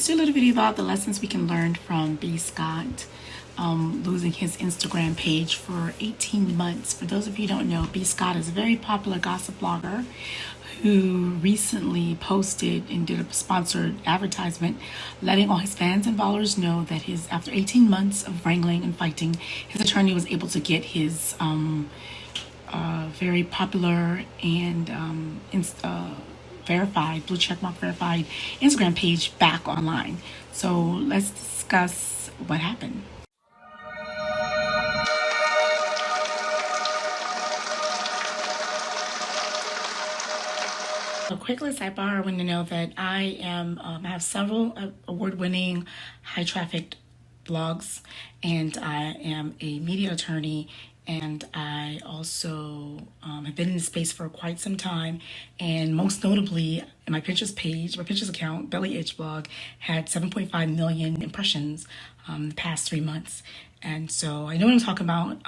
let's do a little video about the lessons we can learn from B. Scott losing his Instagram page for 18 months. For those of you who don't know, B. Scott is a very popular gossip blogger who recently posted and did a sponsored advertisement letting all his fans and followers know that after 18 months of wrangling and fighting, his attorney was able to get his very popular and verified, blue checkmark verified Instagram page back online. So let's discuss what happened. So quickly sidebar, I want to know that I have several award-winning, high-trafficked blogs, and I am a media attorney, and I also have been in the space for quite some time, and most notably, my Pinterest account, Belly Itch Blog, had 7.5 million impressions the past 3 months. And so I know what I'm talking about.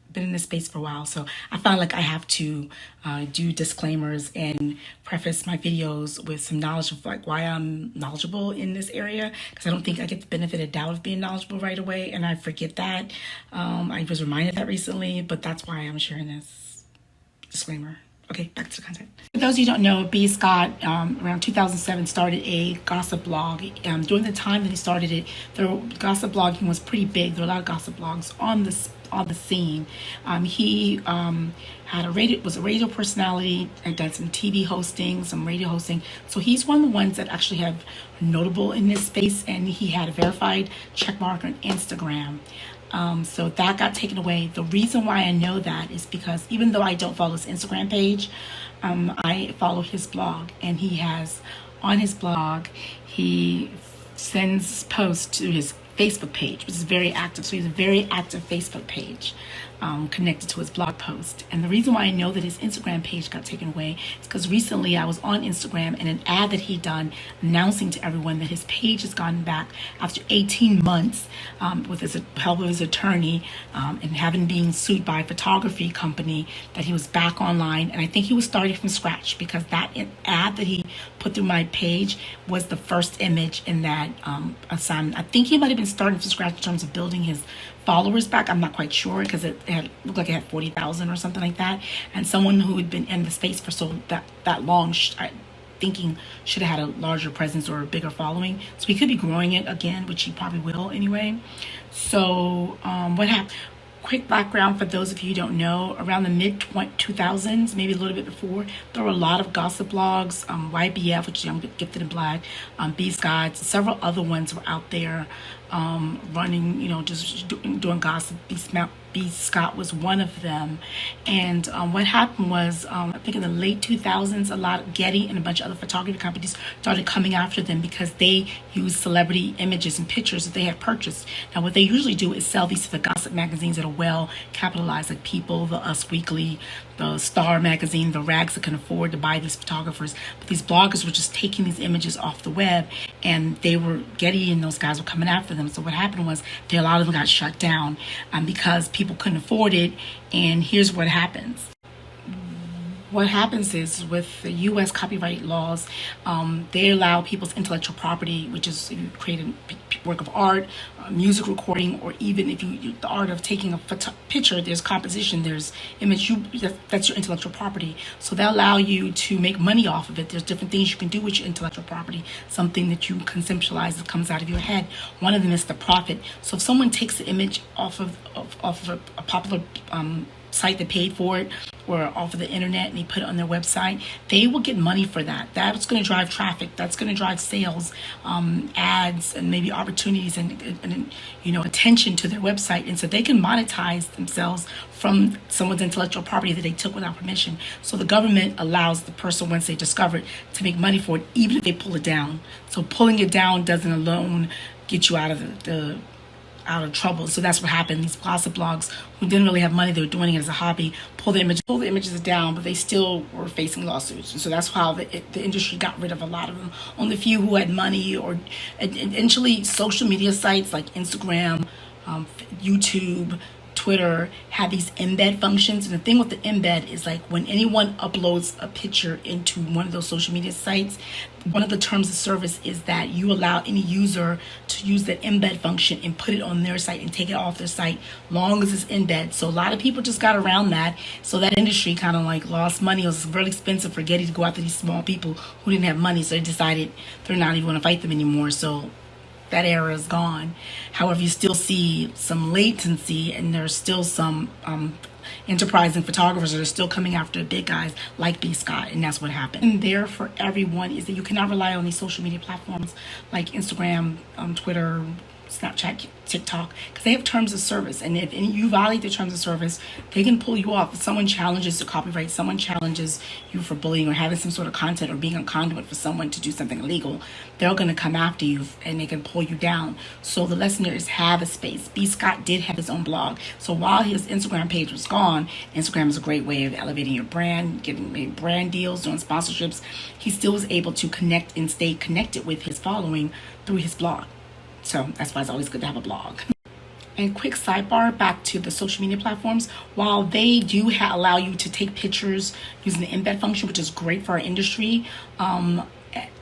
Been in this space for a while, so I found like I have to do disclaimers and preface my videos with some knowledge of like why I'm knowledgeable in this area, because I don't think I get the benefit of doubt of being knowledgeable right away, and I forget that. I was reminded that recently, but that's why I'm sharing this disclaimer. Okay, back to the content. For those of you who don't know, B. Scott, around 2007, started a gossip blog. During the time that he started it, the gossip blogging was pretty big. There were a lot of gossip blogs on the scene. He was a radio personality and done some TV hosting, some radio hosting. So he's one of the ones that actually have notable in this space, and he had a verified checkmark on Instagram. So that got taken away. The reason why I know that is because even though I don't follow his Instagram page, I follow his blog, and he has on his blog, he sends posts to his Facebook page, which is very active. So he has a very active Facebook page connected to his blog post. And the reason why I know that his Instagram page got taken away is because recently I was on Instagram, and an ad that he'd done announcing to everyone that his page has gone back after 18 months with his help of his attorney and having been sued by a photography company, that he was back online. And I think he was starting from scratch, because that ad that he put through my page was the first image in that assignment. I think he might have been starting from scratch in terms of building his followers back. I'm not quite sure, because it looked like it had 40,000 or something like that. And someone who had been in the space for that long, thinking should have had a larger presence or a bigger following. So he could be growing it again, which he probably will anyway. So what happened? Quick background for those of you who don't know, around the mid-2000s, maybe a little bit before, there were a lot of gossip blogs. YBF, which is Young Gifted and Black, B. Scott, several other ones were out there running, just doing gossip. B. Scott was one of them. And what happened was, I think in the late 2000s, a lot of Getty and a bunch of other photography companies started coming after them because they used celebrity images and pictures that they had purchased. Now, what they usually do is sell these to the gossip magazines that are well capitalized, like People, the Us Weekly, the Star magazine, the rags that can afford to buy these photographers. But these bloggers were just taking these images off the web, and Getty and those guys were coming after them. So what happened was a lot of them got shut down because people couldn't afford it. And here's what happens. What happens is, with the U.S. copyright laws, they allow people's intellectual property, which is if you create a work of art, music recording, or even if the art of taking a picture, there's composition, there's image, that's your intellectual property. So they allow you to make money off of it. There's different things you can do with your intellectual property, something that you conceptualize that comes out of your head. One of them is the profit. So if someone takes the image off of a popular site that paid for it, or off of the internet, and they put it on their website, they will get money for that. That's going to drive traffic. That's going to drive sales, ads, and maybe opportunities and attention to their website. And so they can monetize themselves from someone's intellectual property that they took without permission. So the government allows the person, once they discover it, to make money for it, even if they pull it down. So pulling it down doesn't alone get you out of trouble. So that's what happened. These gossip blogs who didn't really have money, they were doing it as a hobby, pull the images down, but they still were facing lawsuits. And so that's how the industry got rid of a lot of them. Only a few who had money, or eventually social media sites like Instagram, YouTube, Twitter had these embed functions. And the thing with the embed is like when anyone uploads a picture into one of those social media sites, one of the terms of service is that you allow any user to use that embed function and put it on their site and take it off their site long as it's embed. So a lot of people just got around that. So that industry kind of like lost money. It was really expensive for Getty to go after these small people who didn't have money. So they decided they're not even going to fight them anymore. So that era is gone. However, you still see some latency, and there's still some enterprising photographers that are still coming after big guys like B. Scott, and that's what happened. And there for everyone is that you cannot rely on these social media platforms like Instagram, Twitter, Snapchat, TikTok, because they have terms of service, and if you violate the terms of service, they can pull you off. If someone challenges the copyright, someone challenges you for bullying or having some sort of content or being a conduit for someone to do something illegal, they're going to come after you and they can pull you down. So the lesson there is have a space. B. Scott did have his own blog, so while his Instagram page was gone, Instagram is a great way of elevating your brand, getting brand deals, doing sponsorships. He still was able to connect and stay connected with his following through his blog. So that's why it's always good to have a blog. And quick sidebar back to the social media platforms. While they do allow you to take pictures using the embed function, which is great for our industry,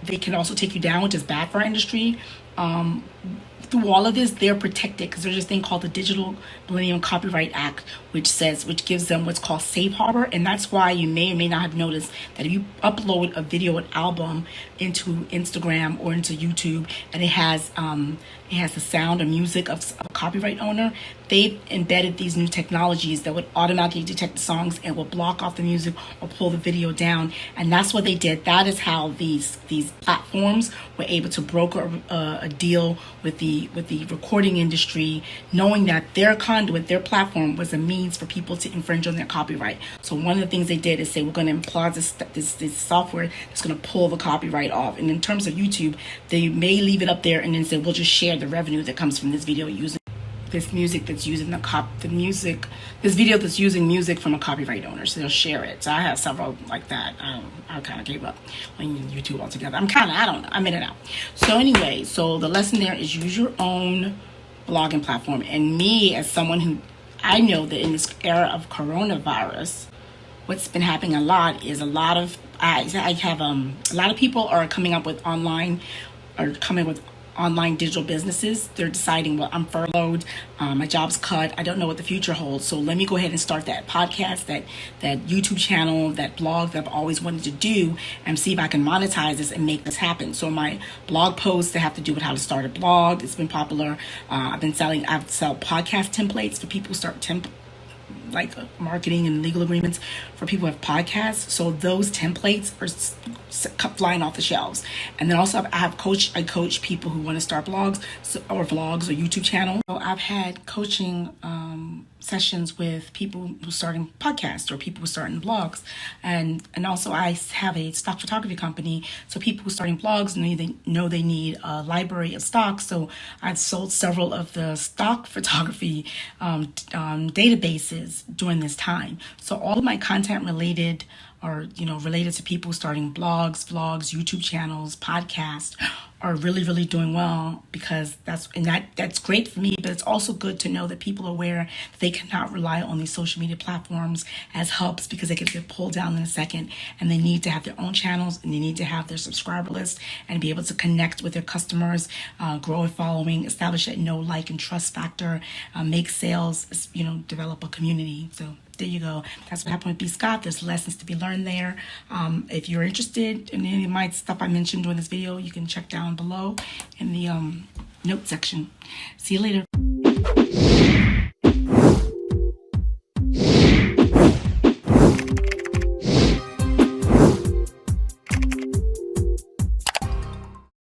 they can also take you down, which is bad for our industry. Through all of this, they're protected because there's this thing called the Digital Millennium Copyright Act, which gives them what's called safe harbor. And that's why you may or may not have noticed that if you upload a video, an album into Instagram or into YouTube, and it has the sound or music of a copyright owner, they've embedded these new technologies that would automatically detect the songs and will block off the music or pull the video down. And that's what they did. That is how these platforms were able to broker a deal with the recording industry, knowing that their conduit, their platform, was a means for people to infringe on their copyright. So one of the things they did is say, we're going to imply this software that's going to pull the copyright off. And in terms of YouTube, they may leave it up there and then say, we'll just share the revenue that comes from this video using this music that's using this video that's using music from a copyright owner. So they'll share it. So I have several like that. I kind of gave up on YouTube altogether. I'm in and out. So anyway, so the lesson there is use your own blogging platform. And me, as someone who, I know that in this era of coronavirus, what's been happening a lot is a lot of people are coming up with online digital businesses. They're deciding, well, I'm furloughed, my job's cut, I don't know what the future holds, so let me go ahead and start that podcast, that YouTube channel, that blog that I've always wanted to do, and see if I can monetize this and make this happen. So my blog posts that have to do with how to start a blog, it's been popular. I've sell podcast templates for people who start like marketing and legal agreements for people who have podcasts. So those templates are flying off the shelves. And then also I coach people who want to start blogs or vlogs or YouTube channels. So I've had coaching sessions with people who are starting podcasts or people who are starting blogs. And also I have a stock photography company. So people who are starting blogs know they need a library of stock. So I've sold several of the stock photography databases during this time. So all of my content related to people starting blogs, vlogs, YouTube channels, podcasts are really, really doing well, because that's great for me, but it's also good to know that people are aware that they cannot rely on these social media platforms as hubs, because they can get pulled down in a second, and they need to have their own channels, and they need to have their subscriber list and be able to connect with their customers, grow a following, establish that know, like, and trust factor, make sales, develop a community. So there you go. That's what happened with B. Scott. There's lessons to be learned there. If you're interested in any of my stuff I mentioned during this video, you can check down below in the note section. See you later.